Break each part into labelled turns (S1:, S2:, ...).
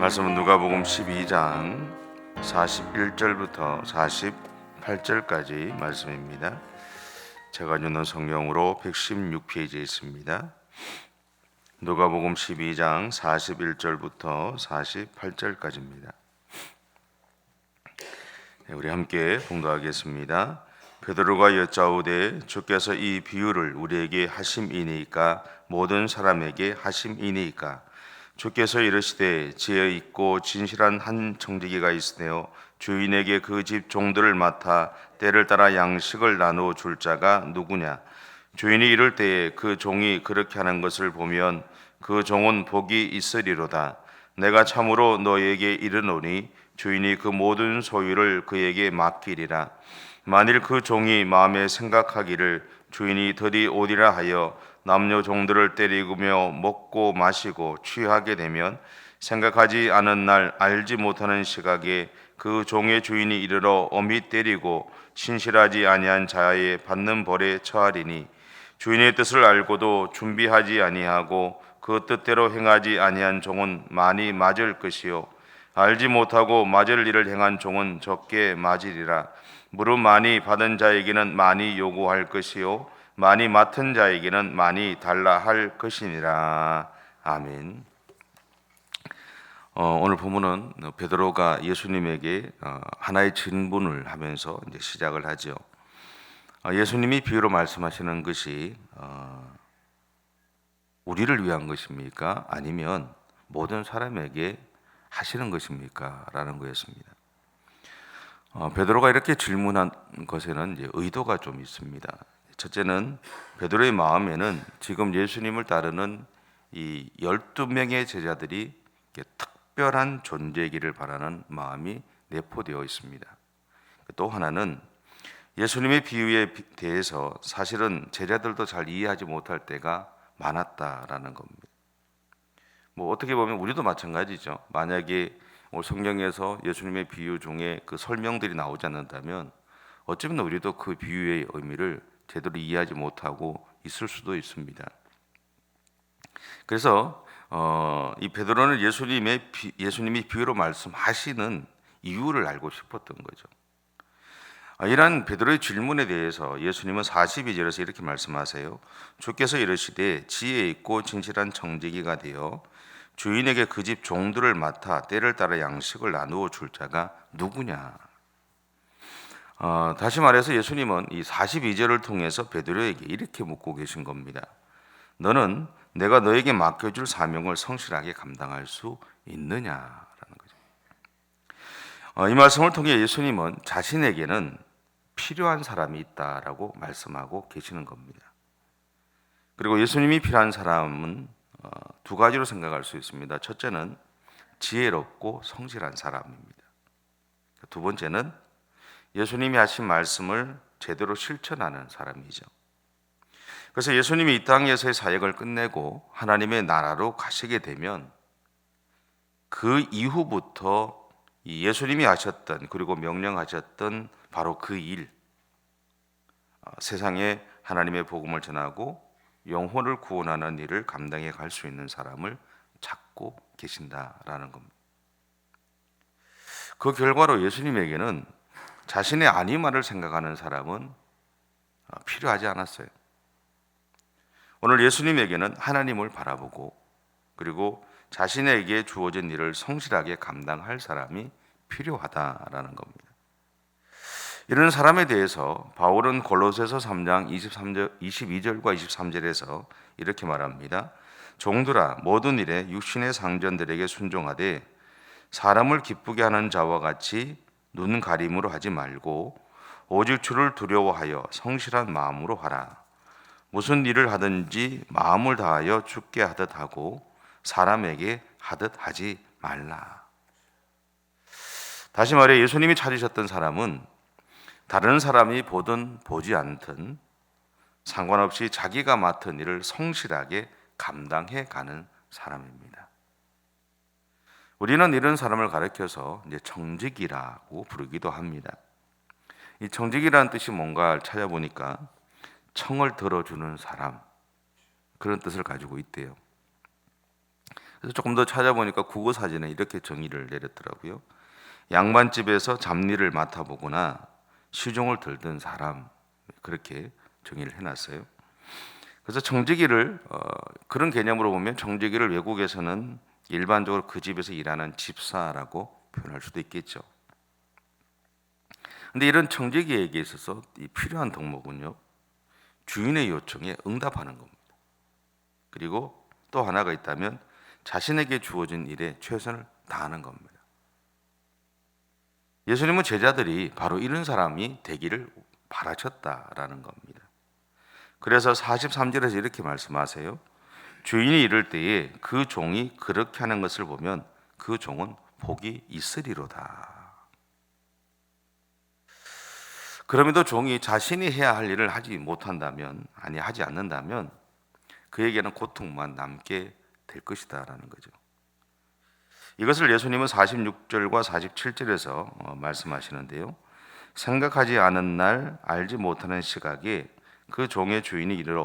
S1: 말씀은 누가복음 12장 41절부터 48절까지 말씀입니다. 제가 읽는 성경으로 116페이지에 있습니다. 누가복음 12장 41절부터 48절까지입니다. 우리 함께 봉독하겠습니다. 베드로가 여짜오되 주께서 이 비유를 우리에게 하심이니까 모든 사람에게 하심이니까 주께서 이르시되 지혜 있고 진실한 한 청지기가 있으되어 주인에게 그 집 종들을 맡아 때를 따라 양식을 나누어 줄 자가 누구냐. 주인이 이를 때에 그 종이 그렇게 하는 것을 보면 그 종은 복이 있으리로다. 내가 참으로 너에게 이르노니 주인이 그 모든 소유를 그에게 맡기리라. 만일 그 종이 마음에 생각하기를 주인이 더디 오리라 하여 남녀 종들을 때리며 먹고 마시고 취하게 되면 생각하지 않은 날 알지 못하는 시각에 그 종의 주인이 이르러 엄히 때리고 신실하지 아니한 자의 받는 벌에 처하리니 주인의 뜻을 알고도 준비하지 아니하고 그 뜻대로 행하지 아니한 종은 많이 맞을 것이요 알지 못하고 맞을 일을 행한 종은 적게 맞으리라. 무릇 많이 받은 자에게는 많이 요구할 것이요 많이 맡은 자에게는 많이 달라 할 것이니라. 아멘. 오늘 본문은 베드로가 예수님에게 하나의 질문을 하면서 이제 시작을 하죠. 예수님이 비유로 말씀하시는 것이 우리를 위한 것입니까? 아니면 모든 사람에게 하시는 것입니까? 라는 거였습니다. 베드로가 이렇게 질문한 것에는 이제 의도가 좀 있습니다. 첫째는 베드로의 마음에는 지금 예수님을 따르는 이 12명의 제자들이 특별한 존재이기를 바라는 마음이 내포되어 있습니다. 또 하나는 예수님의 비유에 대해서 사실은 제자들도 잘 이해하지 못할 때가 많았다라는 겁니다. 어떻게 보면 우리도 마찬가지죠. 만약에 성경에서 예수님의 비유 중에 그 설명들이 나오지 않는다면 어쩌면 우리도 그 비유의 의미를 제대로 이해하지 못하고 있을 수도 있습니다. 그래서 이 베드로는 예수님이 비유로 말씀하시는 이유를 알고 싶었던 거죠. 이러한 베드로의 질문에 대해서 예수님은 42절에서 이렇게 말씀하세요. 주께서 이르시되 지혜 있고 진실한 청지기가 되어 주인에게 그 집 종들을 맡아 때를 따라 양식을 나누어 줄 자가 누구냐. 다시 말해서 예수님은 이 42절을 통해서 베드로에게 이렇게 묻고 계신 겁니다. 너는 내가 너에게 맡겨줄 사명을 성실하게 감당할 수 있느냐라는 거죠. 이 말씀을 통해 예수님은 자신에게는 필요한 사람이 있다라고 말씀하고 계시는 겁니다. 그리고 예수님이 필요한 사람은 두 가지로 생각할 수 있습니다. 첫째는 지혜롭고 성실한 사람입니다. 두 번째는 예수님이 하신 말씀을 제대로 실천하는 사람이죠. 그래서 예수님이 이 땅에서의 사역을 끝내고 하나님의 나라로 가시게 되면 그 이후부터 예수님이 하셨던 그리고 명령하셨던 바로 그 일, 세상에 하나님의 복음을 전하고 영혼을 구원하는 일을 감당해 갈 수 있는 사람을 찾고 계신다라는 겁니다. 그 결과로 예수님에게는 자신의 아니말을 생각하는 사람은 필요하지 않았어요. 오늘 예수님에게는 하나님을 바라보고 그리고 자신에게 주어진 일을 성실하게 감당할 사람이 필요하다라는 겁니다. 이런 사람에 대해서 바울은 골로새서 3장 22절과 23절에서 이렇게 말합니다. 종들아 모든 일에 육신의 상전들에게 순종하되 사람을 기쁘게 하는 자와 같이 눈 가림으로 하지 말고 오직 주를 두려워하여 성실한 마음으로 하라. 무슨 일을 하든지 마음을 다하여 주께 하듯 하고 사람에게 하듯 하지 말라. 다시 말해 예수님이 찾으셨던 사람은 다른 사람이 보든 보지 않든 상관없이 자기가 맡은 일을 성실하게 감당해 가는 사람입니다. 우리는 이런 사람을 가리켜서 이제 청직이라고 부르기도 합니다. 이 청직이라는 뜻이 뭔가를 찾아보니까 청을 들어주는 사람, 그런 뜻을 가지고 있대요. 그래서 조금 더 찾아보니까 국어 사전에 이렇게 정의를 내렸더라고요. 양반집에서 잡일을 맡아보거나 시종을 들던 사람, 그렇게 정의를 해놨어요. 그래서 청지기를 그런 개념으로 보면 청지기를 외국에서는 일반적으로 그 집에서 일하는 집사라고 표현할 수도 있겠죠. 근데 이런 청지기에게 있어서 이 필요한 덕목은요, 주인의 요청에 응답하는 겁니다. 그리고 또 하나가 있다면 자신에게 주어진 일에 최선을 다하는 겁니다. 예수님은 제자들이 바로 이런 사람이 되기를 바라셨다라는 겁니다. 그래서 43절에서 이렇게 말씀하세요. 주인이 이를 때에 그 종이 그렇게 하는 것을 보면 그 종은 복이 있으리로다. 그럼에도 종이 자신이 해야 할 일을 하지 못한다면, 아니 하지 않는다면 그에게는 고통만 남게 될 것이다라는 거죠. 이것을 예수님은 46절과 47절에서 말씀하시는데요. 생각하지 않은 날 알지 못하는 시각에 그 종의 주인이 이르러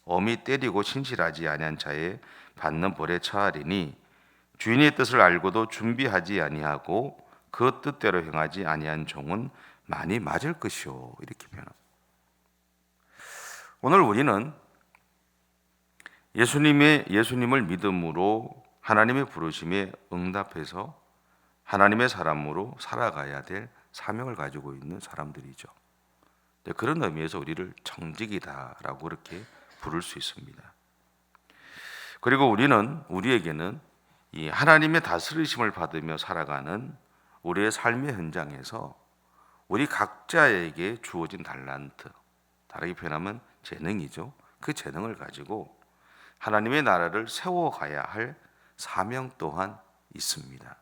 S1: 어미 때리고 신실하지 아니한 자에 받는 벌에 처하리니 주인의 뜻을 알고도 준비하지 아니하고 그 뜻대로 행하지 아니한 종은 많이 맞을 것이요. 이렇게 표현합니다. 오늘 우리는 예수님을 믿음으로 하나님의 부르심에 응답해서 하나님의 사람으로 살아가야 될 사명을 가지고 있는 사람들이죠. 그런 의미에서 우리를 청지기다라고 그렇게 부를 수 있습니다. 그리고 우리에게는 이 하나님의 다스리심을 받으며 살아가는 우리의 삶의 현장에서 우리 각자에게 주어진 달란트, 다르게 표현하면 재능이죠. 그 재능을 가지고 하나님의 나라를 세워가야 할 사명 또한 있습니다.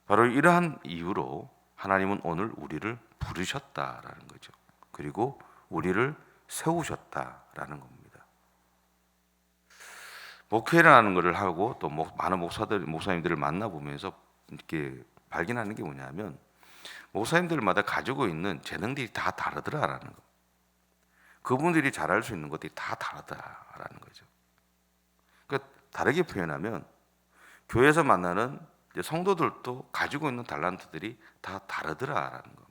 S1: 바로 이러한 이유로 하나님은 오늘 우리를 부르셨다라는 거죠. 그리고 우리를 세우셨다라는 겁니다. 목회라는 것을 하고 또 많은 목사님들을 만나보면서 이렇게 발견하는 게 뭐냐면 목사님들마다 가지고 있는 재능들이 다 다르더라라는 거. 그분들이 잘할 수 있는 것들이 다 다르다라는 거죠. 그러니까 다르게 표현하면 교회에서 만나는 성도들도 가지고 있는 달란트들이 다 다르더라라는 겁니다.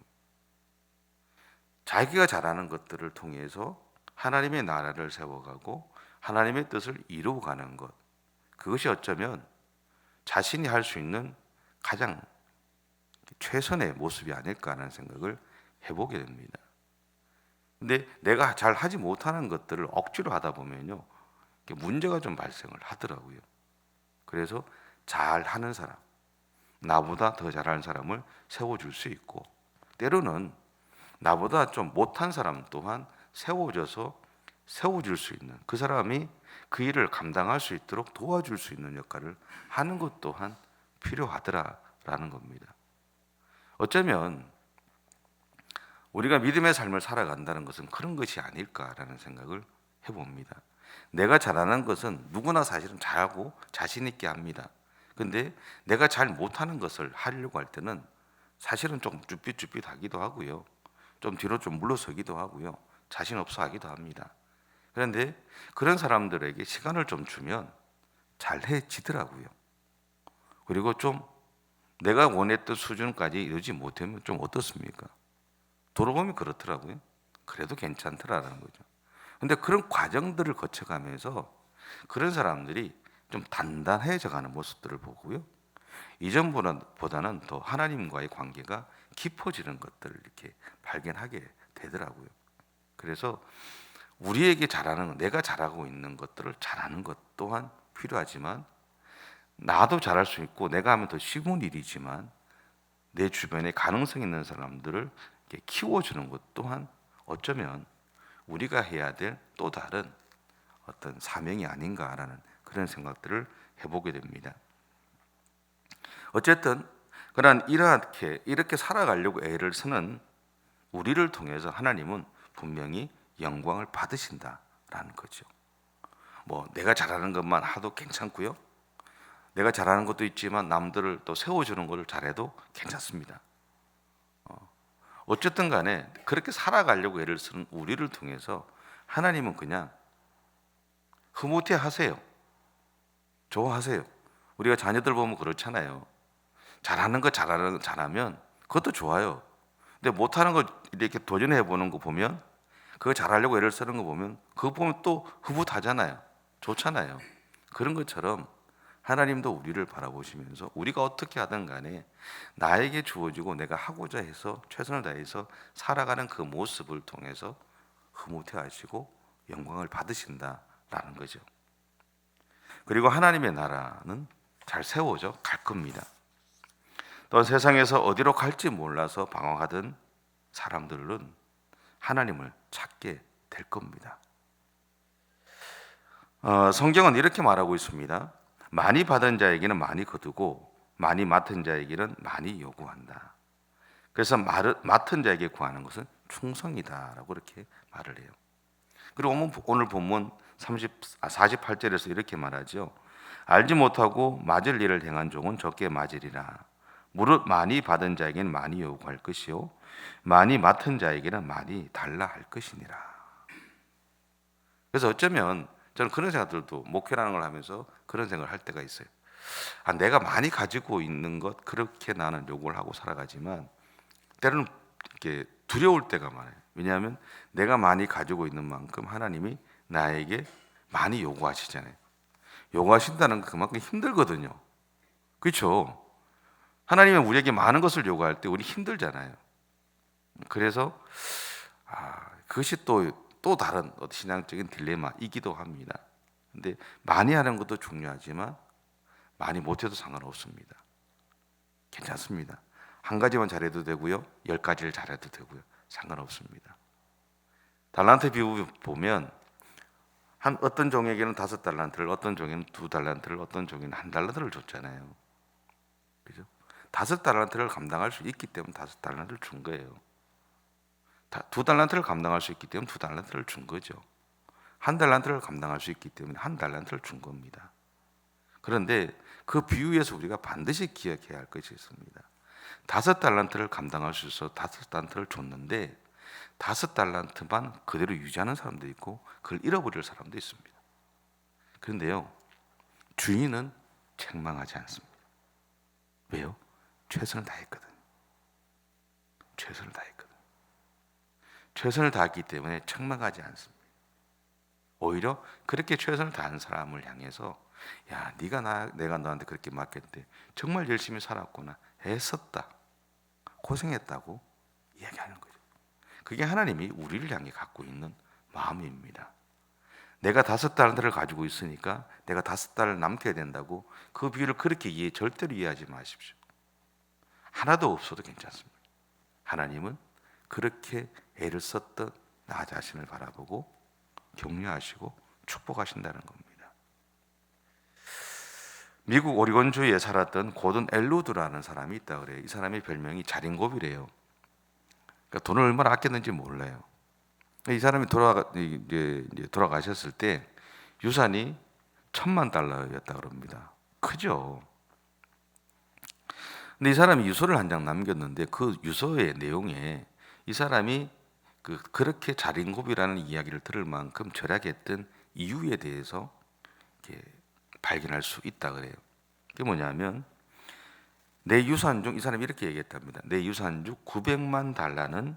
S1: 자기가 잘하는 것들을 통해서 하나님의 나라를 세워가고 하나님의 뜻을 이루어가는 것, 그것이 어쩌면 자신이 할 수 있는 가장 최선의 모습이 아닐까 하는 생각을 해보게 됩니다. 근데 내가 잘 하지 못하는 것들을 억지로 하다 보면요, 문제가 좀 발생을 하더라고요. 그래서 잘하는 사람, 나보다 더 잘하는 사람을 세워줄 수 있고, 때로는 나보다 좀 못한 사람 또한 세워줄 수 있는, 그 사람이 그 일을 감당할 수 있도록 도와줄 수 있는 역할을 하는 것 또한 필요하더라라는 겁니다. 어쩌면 우리가 믿음의 삶을 살아간다는 것은 그런 것이 아닐까라는 생각을 해봅니다. 내가 잘하는 것은 누구나 사실은 잘하고 자신 있게 합니다. 근데 내가 잘 못하는 것을 하려고 할 때는 사실은 조금 쭈삣쭈삣하기도 하고요. 좀 뒤로 좀 물러서기도 하고요. 자신 없어 하기도 합니다. 그런데 그런 사람들에게 시간을 좀 주면 잘해지더라고요. 그리고 좀 내가 원했던 수준까지 이르지 못하면 좀 어떻습니까? 돌아보면 그렇더라고요. 그래도 괜찮더라라는 거죠. 근데 그런 과정들을 거쳐가면서 그런 사람들이 좀 단단해져 가는 모습들을 보고요. 이전보다는 더 하나님과의 관계가 깊어지는 것들을 이렇게 발견하게 되더라고요. 그래서 우리에게 내가 잘하고 있는 것들을 잘하는 것 또한 필요하지만, 나도 잘할 수 있고 내가 하면 더 쉬운 일이지만 내 주변에 가능성 있는 사람들을 이렇게 키워주는 것 또한 어쩌면 우리가 해야 될 또 다른 어떤 사명이 아닌가라는 그런 생각들을 해보게 됩니다. 어쨌든 이렇게 살아가려고 애를 쓰는 우리를 통해서 하나님은 분명히 영광을 받으신다라는 거죠. 내가 잘하는 것만 하도 괜찮고요. 내가 잘하는 것도 있지만 남들을 또 세워주는 것을 잘해도 괜찮습니다. 어쨌든 간에 그렇게 살아가려고 애를 쓰는 우리를 통해서 하나님은 그냥 흐뭇해 하세요.
S2: 좋아하세요. 우리가 자녀들 보면 그렇잖아요. 잘하는 거 잘하면 그것도 좋아요. 근데 못하는 거 이렇게 도전해 보는 거 보면, 그거 잘하려고 애를 쓰는 거 보면, 그거 보면 또 흐뭇하잖아요. 좋잖아요. 그런 것처럼 하나님도 우리를 바라보시면서 우리가 어떻게 하든 간에 나에게 주어지고 내가 하고자 해서 최선을 다해서 살아가는 그 모습을 통해서 흐뭇해 하시고 영광을 받으신다라는 거죠. 그리고 하나님의 나라는 잘 세워져 갈 겁니다. 또 세상에서 어디로 갈지 몰라서 방황하던 사람들은 하나님을 찾게 될 겁니다. 성경은 이렇게 말하고 있습니다. 많이 받은 자에게는 많이 거두고 많이 맡은 자에게는 많이 요구한다. 그래서 맡은 자에게 구하는 것은 충성이다라고 이렇게 말을 해요. 그리고 오늘 본문 48절에서 이렇게 말하죠. 알지 못하고 맞을 일을 행한 종은 적게 맞으리라. 무릇 많이 받은 자에게는 많이 요구할 것이요 많이 맡은 자에게는 많이 달라 할 것이니라. 그래서 어쩌면 저는 그런 생각들도, 목회라는 걸 하면서 그런 생각을 할 때가 있어요. 내가 많이 가지고 있는 것, 그렇게 나는 요구를 하고 살아가지만 때로는 이렇게 두려울 때가 많아요. 왜냐하면 내가 많이 가지고 있는 만큼 하나님이 나에게 많이 요구하시잖아요. 요구하신다는 건 그만큼 힘들거든요. 그렇죠? 하나님은 우리에게 많은 것을 요구할 때 우리 힘들잖아요. 그래서 그것이 또 다른 신앙적인 딜레마이기도 합니다. 근데 많이 하는 것도 중요하지만 많이 못해도 상관없습니다. 괜찮습니다. 한 가지만 잘해도 되고요, 10가지를 잘해도 되고요, 상관없습니다. 달란트 비유 보면 어떤 종에게는 5달란트를, 어떤 종에는 2달란트를, 어떤 종에는 1달란트를 줬잖아요. 그죠? 5달란트를 감당할 수 있기 때문에 5달란트를 준 거예요. 2달란트를 감당할 수 있기 때문에 2달란트를 준 거죠. 1달란트를 감당할 수 있기 때문에 1달란트를 준 겁니다. 그런데 그 비유에서 우리가 반드시 기억해야 할 것이 있습니다. 5달란트를 감당할 수 있어서 5달란트를 줬는데 5달란트만 그대로 유지하는 사람도 있고 그걸 잃어버릴 사람도 있습니다. 그런데요, 주인은 책망하지 않습니다. 왜요? 최선을 다했거든. 최선을 다했거든. 최선을 다했기 때문에 책망하지 않습니다. 오히려 그렇게 최선을 다한 사람을 향해서, 야, 내가 너한테 그렇게 맡겼는데 정말 열심히 살았구나, 애썼다, 고생했다고 이야기하는 거죠. 그게 하나님이 우리를 향해 갖고 있는 마음입니다. 내가 5달란트를 가지고 있으니까 내가 5달을 남겨야 된다고 그 비유를 그렇게 절대로 이해하지 마십시오. 하나도 없어도 괜찮습니다. 하나님은 그렇게 애를 썼던 나 자신을 바라보고 격려하시고 축복하신다는 겁니다. 미국 오리곤주에 살았던 고든 엘루드라는 사람이 있다 그래요. 이 사람의 별명이 자린고비래요. 그러니까 돈을 얼마나 아꼈는지 몰라요. 이 사람이 돌아가셨을 때 유산이 $10,000,000였다 그럽니다. 크죠. 근데 이 사람이 유서를 한 장 남겼는데 그 유서의 내용에 이 사람이 그렇게 자린고비라는 이야기를 들을 만큼 절약했던 이유에 대해서 발견할 수 있다 그래요. 그게 뭐냐면, 내 유산 중, 이 사람이 이렇게 얘기했답니다. 내 유산 중 $900,000,000는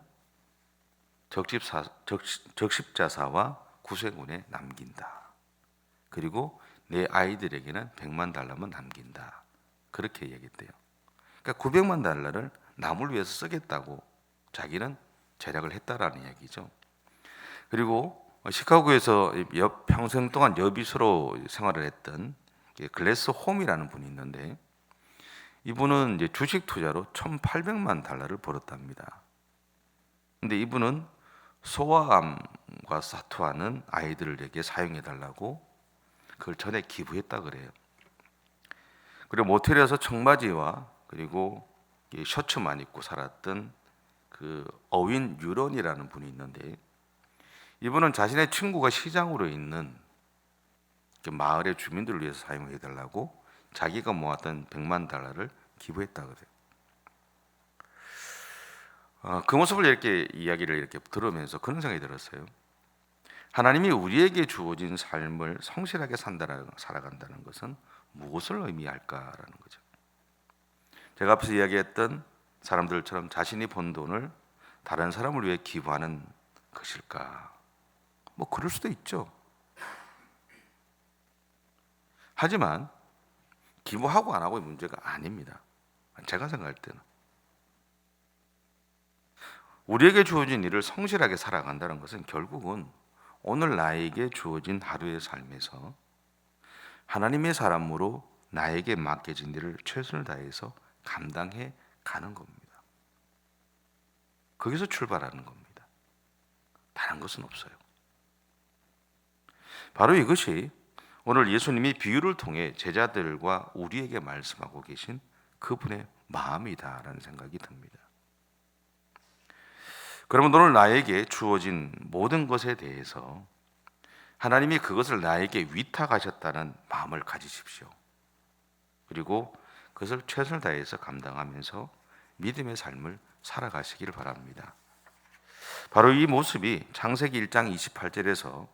S2: 적십자사와 구세군에 남긴다. 그리고 내 아이들에게는 $100,000,000만 남긴다. 그렇게 얘기했대요. 그러니까 $900,000,000를 남을 위해서 쓰겠다고 자기는 절약을 했다라는 이야기죠. 그리고 시카고에서 평생 동안 여비수로 생활을 했던 글래스 홈이라는 분이 있는데, 이분은 이제 주식 투자로 $1,800,000,000를 벌었답니다. 근데 이분은 소아암과 사투하는 아이들에게 사용해 달라고 그걸 전에 기부했다 그래요. 그리고 모텔에서 청바지와 그리고 셔츠만 입고 살았던 그 어윈 유런이라는 분이 있는데, 이분은 자신의 친구가 시장으로 있는 마을의 주민들을 위해서 사용해 달라고 자기가 모았던 $100,000,000를 기부했다 그래요. 그 모습을 이야기를 이렇게 들으면서 그런 생각이 들었어요. 하나님이 우리에게 주어진 삶을 성실하게 살아간다는 것은 무엇을 의미할까라는 거죠. 제가 앞서 이야기했던 사람들처럼 자신이 번 돈을 다른 사람을 위해 기부하는 것일까? 뭐 그럴 수도 있죠. 하지만 기부하고 안 하고의 문제가 아닙니다. 제가 생각할 때는 우리에게 주어진 일을 성실하게 살아간다는 것은 결국은 오늘 나에게 주어진 하루의 삶에서 하나님의 사람으로 나에게 맡겨진 일을 최선을 다해서 감당해 가는 겁니다. 거기서 출발하는 겁니다. 다른 것은 없어요. 바로 이것이 오늘 예수님이 비유를 통해 제자들과 우리에게 말씀하고 계신 그분의 마음이다라는 생각이 듭니다. 그러면 오늘 나에게 주어진 모든 것에 대해서 하나님이 그것을 나에게 위탁하셨다는 마음을 가지십시오. 그리고 그것을 최선을 다해서 감당하면서 믿음의 삶을 살아가시기를 바랍니다. 바로 이 모습이 창세기 1장 28절에서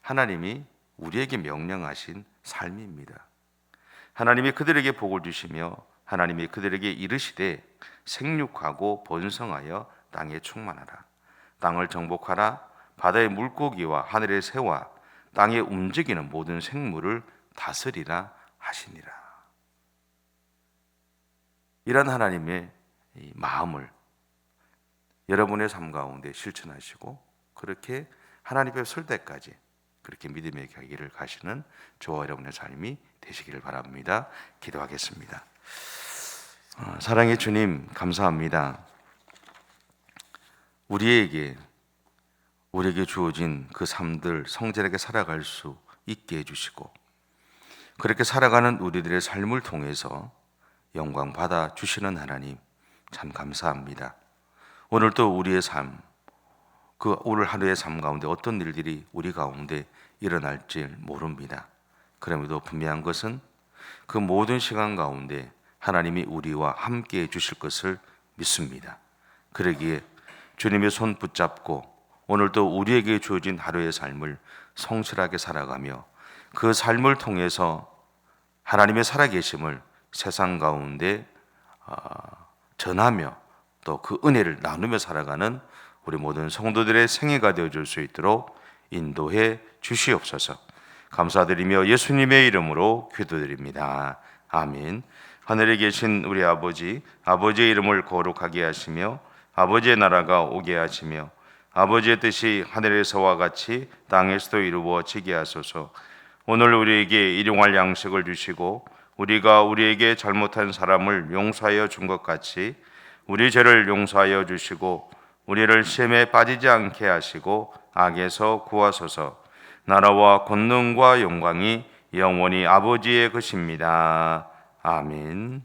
S2: 하나님이 우리에게 명령하신 삶입니다. 하나님이 그들에게 복을 주시며 하나님이 그들에게 이르시되 생육하고 번성하여 땅에 충만하라. 땅을 정복하라. 바다의 물고기와 하늘의 새와 땅에 움직이는 모든 생물을 다스리라 하시니라. 이런 하나님의 마음을 여러분의 삶 가운데 실천하시고 그렇게 하나님 앞에 설 때까지 그렇게 믿음의 길을 가시는 저와 여러분의 삶이 되시기를 바랍니다. 기도하겠습니다. 사랑의 주님, 감사합니다. 우리에게 주어진 그 삶들 성실하게 살아갈 수 있게 해주시고 그렇게 살아가는 우리들의 삶을 통해서 영광 받아 주시는 하나님 참 감사합니다. 오늘 또 우리의 삶, 그 오늘 하루의 삶 가운데 어떤 일들이 우리 가운데 일어날지 모릅니다. 그럼에도 분명한 것은 그 모든 시간 가운데 하나님이 우리와 함께 해 주실 것을 믿습니다. 그러기에 주님의 손 붙잡고 오늘도 우리에게 주어진 하루의 삶을 성실하게 살아가며 그 삶을 통해서 하나님의 살아계심을 세상 가운데 전하며 또 그 은혜를 나누며 살아가는 우리 모든 성도들의 생애가 되어줄 수 있도록 인도해 주시옵소서. 감사드리며 예수님의 이름으로 기도드립니다. 아멘. 하늘에 계신 우리 아버지, 아버지의 이름을 거룩하게 하시며 아버지의 나라가 오게 하시며 아버지의 뜻이 하늘에서와 같이 땅에서도 이루어지게 하소서. 오늘 우리에게 일용할 양식을 주시고 우리가 우리에게 잘못한 사람을 용서하여 준 것 같이 우리 죄를 용서하여 주시고 우리를 시험에 빠지지 않게 하시고 악에서 구하소서. 나라와 권능과 영광이 영원히 아버지의 것입니다. 아멘.